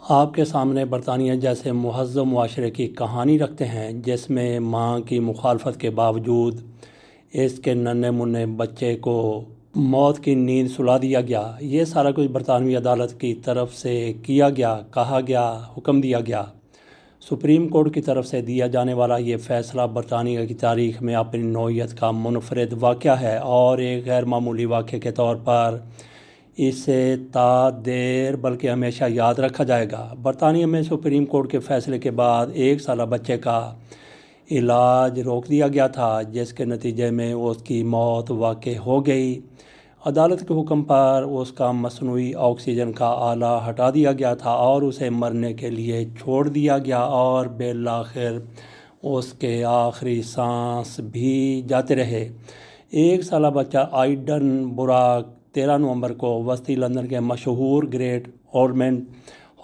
آپ کے سامنے برطانیہ جیسے مہذب معاشرے کی کہانی رکھتے ہیں جس میں ماں کی مخالفت کے باوجود اس کے ننھے منھے بچے کو موت کی نیند سلا دیا گیا۔ یہ سارا کچھ برطانوی عدالت کی طرف سے کیا گیا، کہا گیا، حکم دیا گیا۔ سپریم کورٹ کی طرف سے دیا جانے والا یہ فیصلہ برطانیہ کی تاریخ میں اپنی نوعیت کا منفرد واقعہ ہے اور ایک غیر معمولی واقعے کے طور پر اسے تا دیر بلکہ ہمیشہ یاد رکھا جائے گا۔ برطانیہ میں سپریم کورٹ کے فیصلے کے بعد 1 سالہ بچے کا علاج روک دیا گیا تھا، جس کے نتیجے میں اس کی موت واقع ہو گئی۔ عدالت کے حکم پر اس کا مصنوعی آکسیجن کا آلہ ہٹا دیا گیا تھا اور اسے مرنے کے لیے چھوڑ دیا گیا اور بالآخر اس کے آخری سانس بھی جاتے رہے۔ 1 سالہ بچہ آئیڈن براک 13 نومبر کو وسطی لندن کے مشہور گریٹ اورمنڈ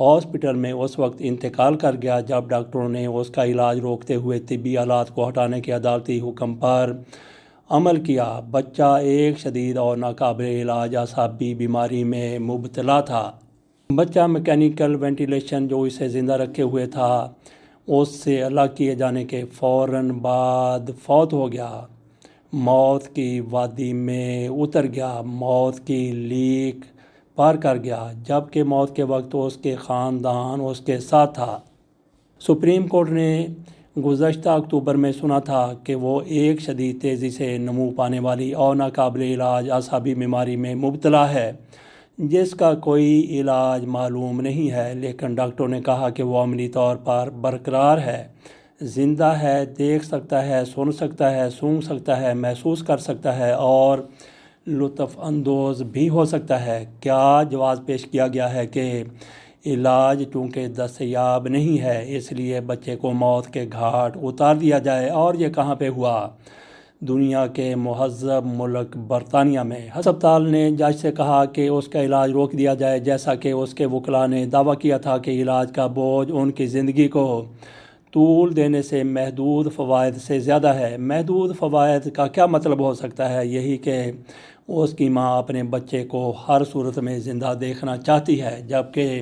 ہاسپٹل میں اس وقت انتقال کر گیا جب ڈاکٹروں نے اس کا علاج روکتے ہوئے طبی آلات کو ہٹانے کے عدالتی حکم پر عمل کیا۔ بچہ ایک شدید اور ناقابل علاج اعصابی بیماری میں مبتلا تھا۔ بچہ میکینیکل وینٹیلیشن جو اسے زندہ رکھے ہوئے تھا اس سے الگ کیے جانے کے فوراً بعد فوت ہو گیا۔ موت کی وادی میں اتر گیا، موت کی لیک پار کر گیا، جبکہ موت کے وقت اس کے خاندان اس کے ساتھ تھا۔ سپریم کورٹ نے گزشتہ اکتوبر میں سنا تھا کہ وہ ایک شدید تیزی سے نمو پانے والی اور ناقابل علاج اعصابی بیماری میں مبتلا ہے جس کا کوئی علاج معلوم نہیں ہے، لیکن ڈاکٹروں نے کہا کہ وہ عملی طور پر برقرار ہے، زندہ ہے، دیکھ سکتا ہے، سن سکتا ہے، سونگھ سکتا ہے، محسوس کر سکتا ہے اور لطف اندوز بھی ہو سکتا ہے۔ کیا جواز پیش کیا گیا ہے کہ علاج چونکہ دستیاب نہیں ہے اس لیے بچے کو موت کے گھاٹ اتار دیا جائے، اور یہ کہاں پہ ہوا؟ دنیا کے مہذب ملک برطانیہ میں۔ ہسپتال نے جج سے کہا کہ اس کا علاج روک دیا جائے، جیسا کہ اس کے وکلاء نے دعویٰ کیا تھا کہ علاج کا بوجھ ان کی زندگی کو طول دینے سے محدود فوائد سے زیادہ ہے۔ محدود فوائد کا کیا مطلب ہو سکتا ہے؟ یہی کہ اس کی ماں اپنے بچے کو ہر صورت میں زندہ دیکھنا چاہتی ہے، جبکہ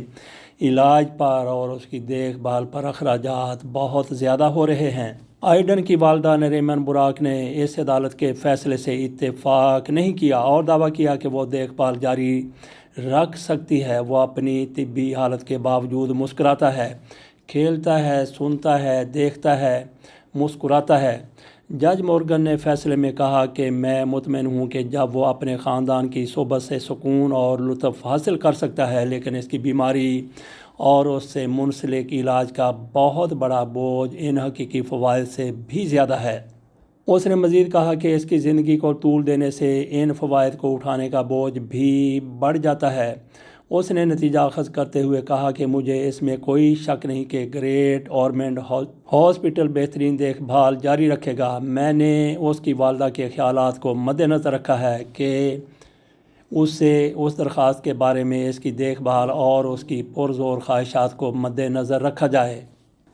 علاج پر اور اس کی دیکھ بھال پر اخراجات بہت زیادہ ہو رہے ہیں۔ آئیڈن کی والدہ نریمن براک نے اس عدالت کے فیصلے سے اتفاق نہیں کیا اور دعویٰ کیا کہ وہ دیکھ بھال جاری رکھ سکتی ہے۔ وہ اپنی طبی حالت کے باوجود مسکراتا ہے، کھیلتا ہے، سنتا ہے، دیکھتا ہے، مسکراتا ہے۔ جج مورگن نے فیصلے میں کہا کہ میں مطمئن ہوں کہ جب وہ اپنے خاندان کی صحبت سے سکون اور لطف حاصل کر سکتا ہے، لیکن اس کی بیماری اور اس سے منسلک علاج کا بہت بڑا بوجھ ان حقیقی فوائد سے بھی زیادہ ہے۔ اس نے مزید کہا کہ اس کی زندگی کو طول دینے سے ان فوائد کو اٹھانے کا بوجھ بھی بڑھ جاتا ہے۔ اس نے نتیجہ اخذ کرتے ہوئے کہا کہ مجھے اس میں کوئی شک نہیں کہ گریٹ اورمنڈ ہاسپٹل بہترین دیکھ بھال جاری رکھے گا۔ میں نے اس کی والدہ کے خیالات کو مد نظر رکھا ہے کہ اسے اس درخواست کے بارے میں اس کی دیکھ بھال اور اس کی پرزور خواہشات کو مد نظر رکھا جائے۔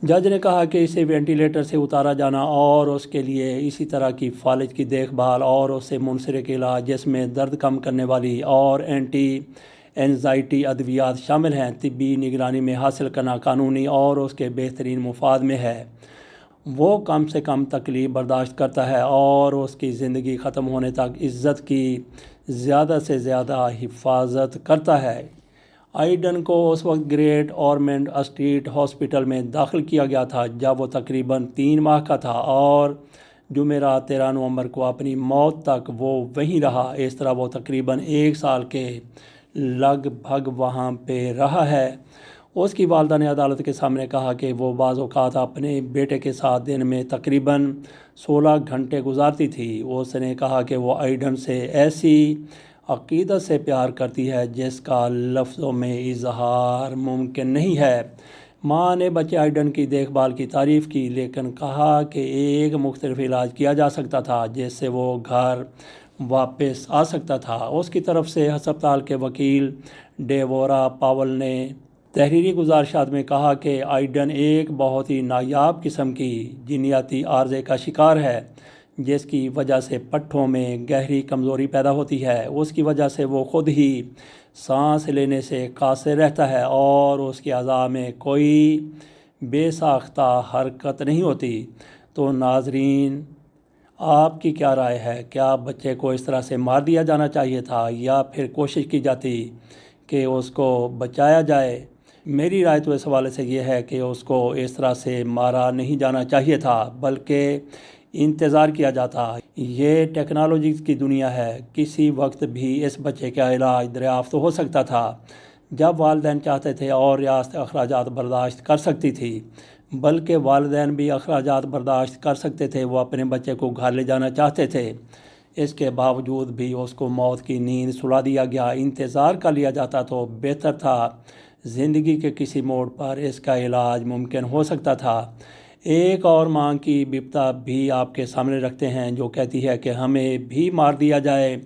جج نے کہا کہ اسے وینٹیلیٹر سے اتارا جانا اور اس کے لیے اسی طرح کی فالج کی دیکھ بھال اور اس سے منسلک علاج جس میں درد کم کرنے والی اور اینٹی اینزائٹی ادویات شامل ہیں، طبی نگرانی میں حاصل کرنا قانونی اور اس کے بہترین مفاد میں ہے۔ وہ کم سے کم تکلیف برداشت کرتا ہے اور اس کی زندگی ختم ہونے تک عزت کی زیادہ سے زیادہ حفاظت کرتا ہے۔ آئیڈن کو اس وقت گریٹ اورمنڈ اسٹریٹ ہاسپٹل میں داخل کیا گیا تھا جب وہ تقریباً 3 ماہ کا تھا اور جمعرات 13 نومبر کو اپنی موت تک وہ وہیں رہا۔ اس طرح وہ تقریباً 1 سال کے لگ بھگ وہاں پہ رہا ہے۔ اس کی والدہ نے عدالت کے سامنے کہا کہ وہ بعض اوقات اپنے بیٹے کے ساتھ دن میں تقریباً 16 گھنٹے گزارتی تھی۔ اس نے کہا کہ وہ آئیڈن سے ایسی عقیدت سے پیار کرتی ہے جس کا لفظوں میں اظہار ممکن نہیں ہے۔ ماں نے بچے آئیڈن کی دیکھ بھال کی تعریف کی، لیکن کہا کہ ایک مختلف علاج کیا جا سکتا تھا جس سے وہ گھر واپس آ سکتا تھا۔ اس کی طرف سے ہسپتال کے وکیل ڈیورا پاول نے تحریری گزارشات میں کہا کہ آئیڈن ایک بہت ہی نایاب قسم کی جینیاتی عارضے کا شکار ہے جس کی وجہ سے پٹھوں میں گہری کمزوری پیدا ہوتی ہے۔ اس کی وجہ سے وہ خود ہی سانس لینے سے قاصر رہتا ہے اور اس کے اعضاء میں کوئی بے ساختہ حرکت نہیں ہوتی۔ تو ناظرین، آپ کی کیا رائے ہے؟ کیا بچے کو اس طرح سے مار دیا جانا چاہیے تھا یا پھر کوشش کی جاتی کہ اس کو بچایا جائے؟ میری رائے تو اس حوالے سے یہ ہے کہ اس کو اس طرح سے مارا نہیں جانا چاہیے تھا، بلکہ انتظار کیا جاتا۔ یہ ٹیکنالوجی کی دنیا ہے، کسی وقت بھی اس بچے کا علاج دریافت ہو سکتا تھا جب والدین چاہتے تھے اور ریاست اخراجات برداشت کر سکتی تھی، بلکہ والدین بھی اخراجات برداشت کر سکتے تھے۔ وہ اپنے بچے کو گھر لے جانا چاہتے تھے، اس کے باوجود بھی اس کو موت کی نیند سلا دیا گیا۔ انتظار کر لیا جاتا تو بہتر تھا، زندگی کے کسی موڑ پر اس کا علاج ممکن ہو سکتا تھا۔ ایک اور ماں کی بپتا بھی آپ کے سامنے رکھتے ہیں، جو کہتی ہے کہ ہمیں بھی مار دیا جائے۔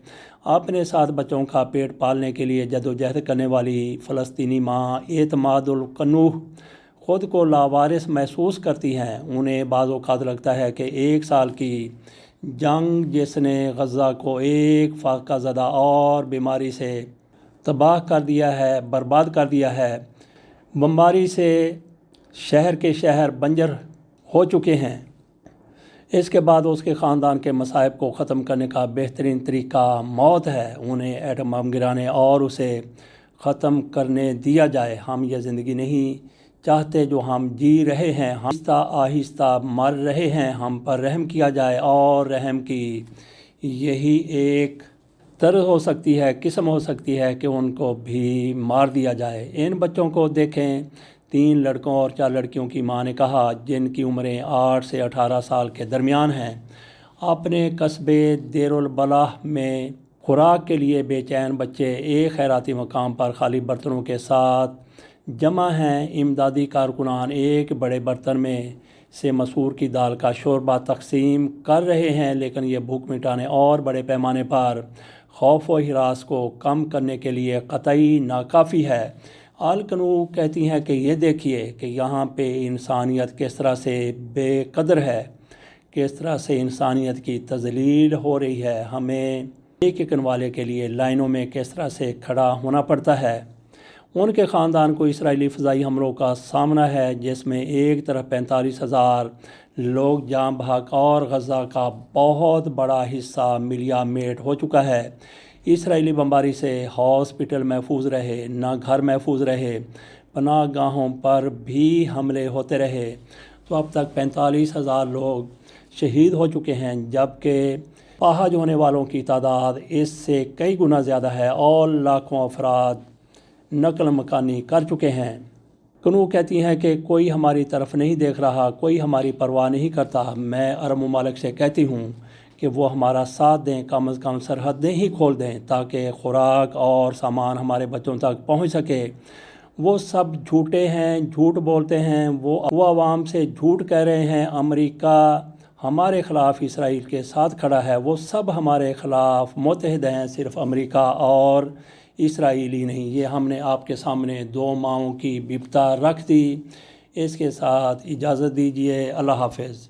اپنے 7 بچوں کا پیٹ پالنے کے لیے جدوجہد کرنے والی فلسطینی ماں اعتماد القنوع خود کو لاوارث محسوس کرتی ہیں۔ انہیں بعض اوقات لگتا ہے کہ 1 سال کی جنگ جس نے غزہ کو ایک فاقہ زدہ اور بیماری سے تباہ کر دیا ہے، برباد کر دیا ہے، بمباری سے شہر کے شہر بنجر ہو چکے ہیں۔ اس کے بعد اس کے خاندان کے مصائب کو ختم کرنے کا بہترین طریقہ موت ہے۔ انہیں ایٹم بم گرانے اور اسے ختم کرنے دیا جائے۔ ہم یہ زندگی نہیں چاہتے جو ہم جی رہے ہیں، ہم آہستہ آہستہ مر رہے ہیں۔ ہم پر رحم کیا جائے، اور رحم کی یہی ایک طرز ہو سکتی ہے، قسم ہو سکتی ہے کہ ان کو بھی مار دیا جائے۔ ان بچوں کو دیکھیں، 3 لڑکوں اور 4 لڑکیوں کی ماں نے کہا، جن کی عمریں 8 سے 18 سال کے درمیان ہیں۔ اپنے قصبے دیر البلح میں خوراک کے لیے بے چین بچے ایک خیراتی مقام پر خالی برتنوں کے ساتھ جمع ہیں۔ امدادی کارکنان ایک بڑے برتن میں سے مسور کی دال کا شوربہ تقسیم کر رہے ہیں، لیکن یہ بھوک مٹانے اور بڑے پیمانے پر خوف و ہراس کو کم کرنے کے لیے قطعی ناکافی ہے۔ القنوع کہتی ہیں کہ یہ دیکھیے کہ یہاں پہ انسانیت کس طرح سے بے قدر ہے، کس طرح سے انسانیت کی تذلیل ہو رہی ہے۔ ہمیں ایک ایک کنوالے کے لیے لائنوں میں کس طرح سے کھڑا ہونا پڑتا ہے۔ ان کے خاندان کو اسرائیلی فضائی حملوں کا سامنا ہے، جس میں ایک طرف 45,000 لوگ جاں بحق اور غزہ کا بہت بڑا حصہ ملیا میٹ ہو چکا ہے۔ اسرائیلی بمباری سے ہاسپٹل محفوظ رہے، نہ گھر محفوظ رہے، پناہ گاہوں پر بھی حملے ہوتے رہے۔ تو اب تک 45,000 لوگ شہید ہو چکے ہیں، جبکہ پاہج ہونے والوں کی تعداد اس سے کئی گنا زیادہ ہے اور لاکھوں افراد نقل مکانی کر چکے ہیں۔ قنوع کہتی ہیں کہ کوئی ہماری طرف نہیں دیکھ رہا، کوئی ہماری پرواہ نہیں کرتا۔ میں عرب ممالک سے کہتی ہوں کہ وہ ہمارا ساتھ دیں، کم از کم سرحدیں ہی کھول دیں تاکہ خوراک اور سامان ہمارے بچوں تک پہنچ سکے۔ وہ سب جھوٹے ہیں، جھوٹ بولتے ہیں، وہ عوام سے جھوٹ کہہ رہے ہیں۔ امریکہ ہمارے خلاف اسرائیل کے ساتھ کھڑا ہے، وہ سب ہمارے خلاف متحد ہیں، صرف امریکہ اور اسرائیل ہی نہیں۔ یہ ہم نے آپ کے سامنے 2 ماؤں کی بپتا رکھ دی۔ اس کے ساتھ اجازت دیجیے، اللہ حافظ۔